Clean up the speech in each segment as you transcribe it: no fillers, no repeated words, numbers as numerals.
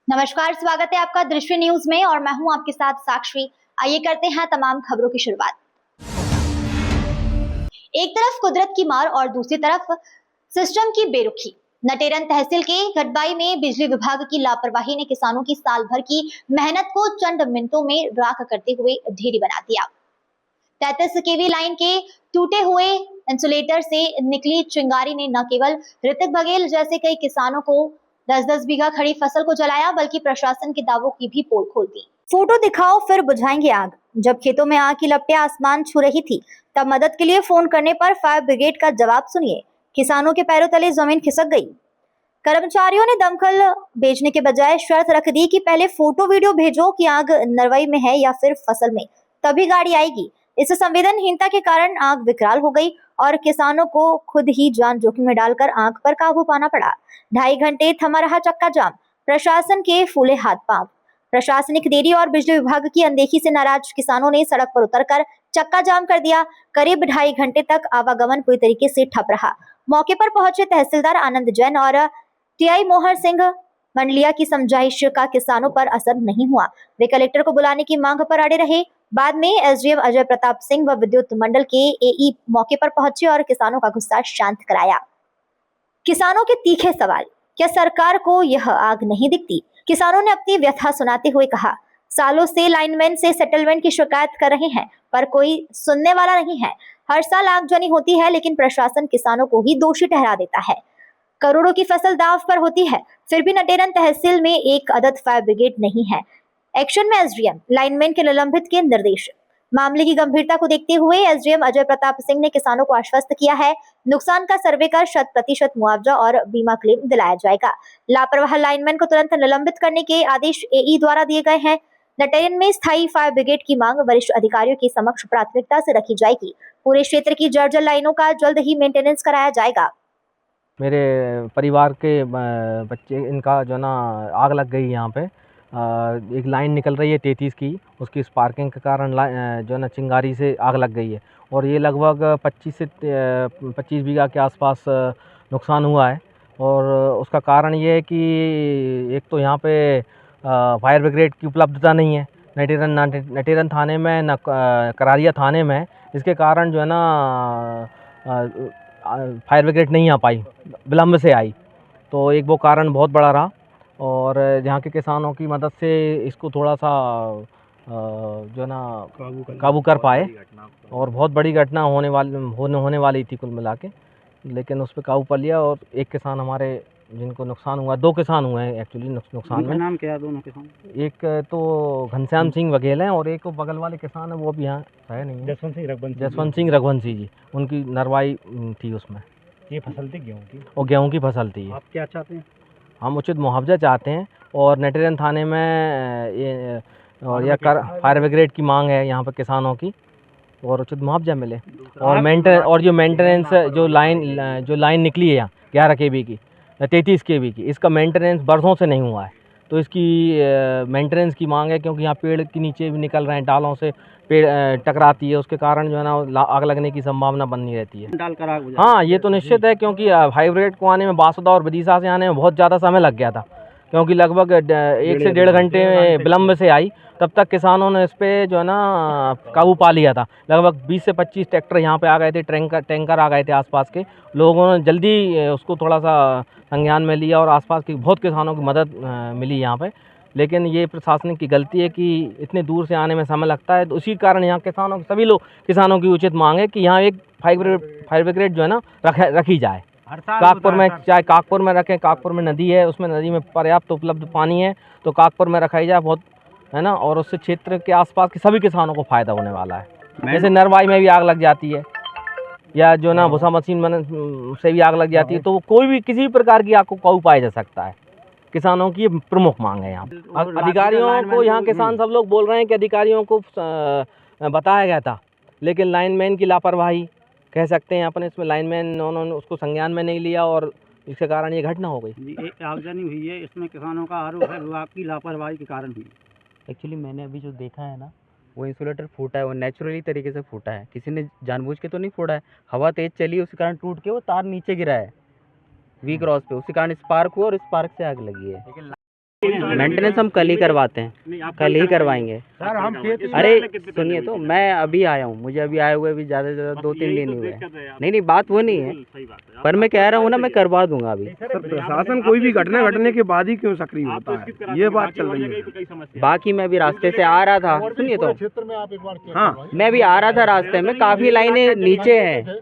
नमस्कार, स्वागत है आपका दृश्य न्यूज में और मैं हूं आपके साथ साक्षी। आइए करते हैं तमाम खबरों की शुरुआत। एक तरफ कुदरत की मार और दूसरी तरफ सिस्टम की बेरुखी। नटेरन तहसील के गटबाई में बिजली विभाग की लापरवाही ने किसानों की साल भर की मेहनत को चंद मिनटों में राख करते हुए ढेरी बना दिया। 33 केवी लाइन के टूटे हुए इंसुलेटर से निकली चिंगारी ने न केवल ऋतिक बघेल जैसे कई किसानों को 10-10 बीघा खड़ी फसल को जलाया, बल्कि प्रशासन के दावों की भी पोल खोल दी। फोटो दिखाओ फिर बुझाएंगे आग। जब खेतों में आग की लपटें आसमान छू रही थी, तब मदद के लिए फोन करने पर फायर ब्रिगेड का जवाब सुनिए। किसानों के पैरों तले जमीन खिसक गई। कर्मचारियों ने दमकल भेजने के बजाय शर्त रख दी कि पहले फोटो वीडियो भेजो कि आग नरवई में है या फिर फसल में, तभी गाड़ी आएगी। इस संवेदनहीनता के कारण आग विकराल हो गई और किसानों को खुद ही जान जोखिम में डालकर आग पर काबू पाना पड़ा। 2.5 घंटे थमा रहा चक्का जाम। प्रशासन के फूले हाथ पांव। प्रशासनिक देरी और बिजली विभाग की अनदेखी से नाराज किसानों ने सड़क पर उतरकर चक्का जाम कर दिया। करीब 2.5 घंटे तक आवागमन पूरी तरीके से ठप रहा। मौके पर पहुंचे तहसीलदार आनंद जैन और टीआई मोहर सिंह मंडलिया की समझाइश का किसानों पर असर नहीं हुआ। वे कलेक्टर को बुलाने की मांग पर अड़े रहे। बाद में एसडीएम अजय प्रताप सिंह व विद्युत मंडल के एई मौके पर पहुंचे और किसानों का गुस्सा शांत कराया। किसानों के तीखे सवाल। क्या सरकार को यह आग नहीं दिखती? किसानों ने अपनी व्यथा सुनाते हुए कहा, सालों से लाइनमैन से सेटलमेंट की शिकायत कर रहे हैं, पर कोई सुनने वाला नहीं है। हर साल आगजनी होती है, लेकिन प्रशासन किसानों को ही दोषी ठहरा देता है। करोड़ों की फसल दांव पर होती है, फिर भी नटेरन तहसील में एक अदद फायर ब्रिगेड नहीं है। एक्शन में एसडीएम, लाइनमैन के निलंबित के निर्देश। मामले की गंभीरता को देखते हुए एसडीएम अजय प्रताप सिंह ने किसानों को आश्वस्त किया है, नुकसान का सर्वे कर 100% मुआवजा और बीमा क्लेम दिलाया जाएगा। लापरवाह लाइनमैन को तुरंत निलंबित करने के आदेश एई द्वारा दिए गए हैं। नटेरन में स्थायी फायर ब्रिगेड की मांग वरिष्ठ अधिकारियों के समक्ष प्राथमिकता से रखी जाएगी। पूरे क्षेत्र की जर्जर लाइनों का जल्द ही मेंटेनेंस कराया जाएगा। मेरे परिवार के बच्चे इनका जो ना आग लग गई यहाँ पे। एक लाइन निकल रही है 33 की, उसकी स्पार्किंग के कारण जो ना चिंगारी से आग लग गई है और ये लगभग 25 से 25 बीघा के आसपास नुकसान हुआ है। और उसका कारण ये है कि एक तो यहाँ पे फायर ब्रिगेड की उपलब्धता नहीं है नटेरन थाने में, न करारिया थाने में। इसके कारण जो है ना फायर ब्रिगेड नहीं आ पाई, विलम्ब से आई, तो एक वो कारण बहुत बड़ा रहा। और यहाँ के किसानों की मदद से इसको थोड़ा सा जो ना काबू कर पाए। और बहुत बड़ी घटना होने वाली थी कुल मिला के, लेकिन उस पर काबू पा लिया। और एक किसान हमारे जिनको नुकसान हुआ, 2 किसान हुए हैं एक्चुअली नुकसान में। नाम क्या है दोनों किसान? एक तो घनश्याम सिंह बघेल हैं और एक बगल वाले किसान है, वो भी यहाँ है नहीं, जसवंत सिंह रघुवंशी जी। उनकी नरवाई थी उसमें। ये फसल थी गेहूं की? और गेहूं की फसल थी। आप क्या चाहते हैं? हम उचित मुआवजा चाहते हैं और नटेरन थाने में ये और यह फायर ब्रिगेड की मांग है यहाँ पर किसानों की, और उचित मुआवजा मिले। और जो मेंटेनेंस जो लाइन निकली है यहाँ 11 केवी की, 33 केवी की, इसका मेंटेनेंस बरसों से नहीं हुआ है। तो इसकी मेंटेनेंस की मांग है, क्योंकि यहाँ पेड़ के नीचे भी निकल रहे हैं, डालों से पेड़ टकराती है, उसके कारण जो है ना आग लगने की संभावना बनी रहती है। हाँ, ये तो निश्चित है, क्योंकि फायर ब्रिगेड को आने में बासुदा और विदिशा से आने में बहुत ज़्यादा समय लग गया था, क्योंकि लगभग 1 से 1.5 घंटे विलम्ब से आई। तब तक किसानों ने इस पर जो है ना काबू पा लिया था। लगभग 20 से 25 ट्रैक्टर यहाँ पे आ गए थे, टैंकर आ गए थे आसपास के लोगों ने। जल्दी उसको थोड़ा सा संज्ञान में लिया और आसपास की बहुत किसानों की मदद मिली यहाँ पे। लेकिन ये प्रशासन की गलती है कि इतने दूर से आने में समय लगता है, तो उसी कारण यहाँ सभी लोग किसानों की उचित मांग है कि यहाँ एक फायर ब्रिगेड जो है ना रखी जाए। काकपुर में, चाहे काकपुर में रखें, काकपुर में नदी है, उसमें नदी में पर्याप्त उपलब्ध पानी है, तो काकपुर में रखाई जाए, बहुत है ना। और उससे क्षेत्र के आसपास के सभी किसानों को फ़ायदा होने वाला है। जैसे नरवाई में भी आग लग जाती है, या जो ना भूसा मशीन से भी आग लग जाती है, तो कोई भी किसी भी प्रकार की आग को काबू पाया जा सकता है। किसानों की प्रमुख मांग है यहाँ। अधिकारियों को, यहाँ किसान सब लोग बोल रहे हैं कि अधिकारियों को बताया गया था, लेकिन लाइनमैन की लापरवाही कह सकते हैं अपन इसमें। लाइनमैन उन्होंने उसको संज्ञान में नहीं लिया और इसके कारण ये घटना हो गई। एक आगजनी हुई है, इसमें किसानों का आरोप है विभाग की लापरवाही के कारण हुई। एक्चुअली मैंने अभी जो देखा है ना, वो इंसुलेटर फूटा है, वो नेचुरली तरीके से फूटा है, किसी ने जानबूझ के तो नहीं फोड़ा है। हवा तेज चली, उसी कारण टूट के वो तार नीचे गिरा है वी क्रॉस पे, उसी कारण स्पार्क हुआ और स्पार्क से आग लगी है। मेंटेनेंस हम कल ही करवाते हैं, कल ही करवाएंगे। सर हम खेत अरे सुनिए तो, मैं अभी आया हूँ, मुझे अभी आए हुए भी ज़्यादा से ज़्यादा 2-3 दिन ही हुए हैं। नहीं बात वो नहीं है, पर मैं कह रहा हूँ ना, मैं करवा दूंगा अभी। सर प्रशासन कोई भी घटना घटने के बाद ही क्यों सक्रिय होता है, ये बात चल रही है। बाकी मैं अभी रास्ते से आ रहा था, सुनिए तो, क्षेत्र में आप एक बार हाँ मैं अभी आ रहा था रास्ते में, काफ़ी लाइनें नीचे हैं।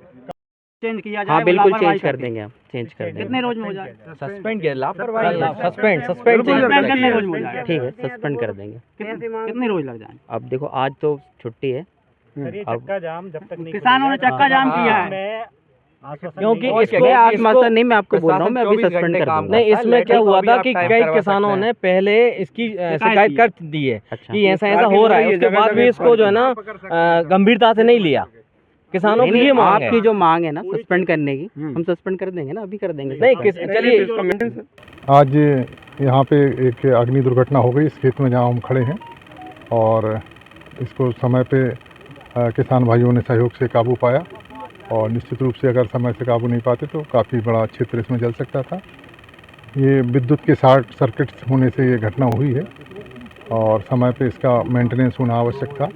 चेंज किया जाए। हाँ बिल्कुल चेंज कर देंगे, हम चेंज कर देंगे। कितने रोज में हो जाए? सस्पेंड किया, लापरवाही सस्पेंड कितने रोज में हो जाए? ठीक है, सस्पेंड कर देंगे। कितने रोज लग जाए? अब देखो आज तो छुट्टी है, अब किसानों ने चक्का जाम किया है। क्योंकि मैं आश्वासन नहीं, मैं आपको बोल रहा हूँ, मैं अभी सस्पेंड कर दूंगा। नहीं, इसमें क्या हुआ था कि कई किसानों ने पहले इसकी शिकायत कर दी है अच्छा। कि ऐसा हो रहा है, उसके बाद भी इसको जो है ना गंभीरता से नहीं लिया। किसानों की ये मांग है। आपकी जो मांग है ना सस्पेंड करने की, हम सस्पेंड कर देंगे ना, अभी कर देंगे। नहीं चलिए, आज यहाँ पे एक अग्नि दुर्घटना हो गई इस खेत में जहाँ हम खड़े हैं, और इसको समय पे किसान भाइयों ने सहयोग से काबू पाया, और निश्चित रूप से अगर समय से काबू नहीं पाते तो काफ़ी बड़ा क्षेत्र इसमें जल सकता था। ये विद्युत के शॉर्ट सर्किट होने से ये घटना हुई है, और समय पे इसका मेंटेनेंस होना आवश्यक था।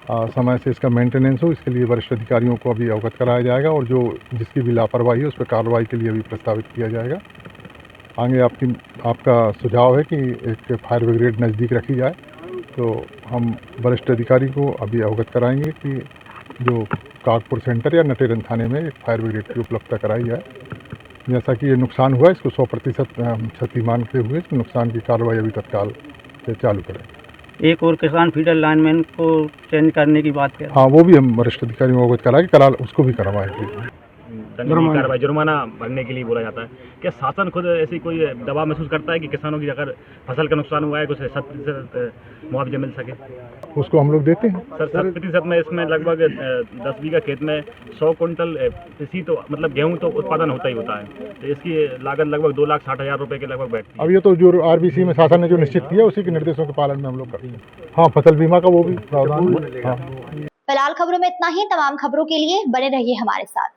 समय से इसका मेंटेनेंस हो, इसके लिए वरिष्ठ अधिकारियों को अभी अवगत कराया जाएगा, और जो जिसकी भी लापरवाही है उस पर कार्रवाई के लिए अभी प्रस्तावित किया जाएगा। आगे आपका सुझाव है कि एक फायर ब्रिगेड नज़दीक रखी जाए, तो हम वरिष्ठ अधिकारी को अभी अवगत कराएंगे कि जो कागपुर सेंटर या नटेरन थाने में एक फायर ब्रिगेड की उपलब्धता कराई जाए। जैसा कि ये नुकसान हुआ, इसको 100% क्षति मानते हुए इसमें नुकसान की कार्रवाई अभी तत्काल से चालू करें। एक और किसान फीडर लाइनमैन को चेंज करने की बात कर। हाँ, वो भी हम वरिष्ठ अधिकारियों को अवगत कराएंगे, कल उसको भी करवाएंगे। दंडनीय कार्रवाई, जुर्माना भरने के लिए बोला जाता है। क्या शासन खुद ऐसी कोई दबाव महसूस करता है कि किसानों की अगर फसल का नुकसान हुआ है कुछ 100% मुआवजा मिल सके? उसको हम लोग देते हैं। सर 100% में इसमें लगभग 10 बीघा खेत में 100 कुंटल कृषि तो मतलब गेहूं तो उत्पादन होता ही होता है, तो इसकी लागत लगभग 2,60,000 रुपये के लगभग बैठती है। अब ये तो जो आरबीसी में शासन ने जो निश्चित किया उसी के निर्देशों के पालन में हम लोग करते हैं। हाँ, फसल बीमा का वो भी प्रावधान है। हाँ। फिलहाल खबरों में इतना ही। तमाम खबरों के लिए बने रहिए हमारे साथ।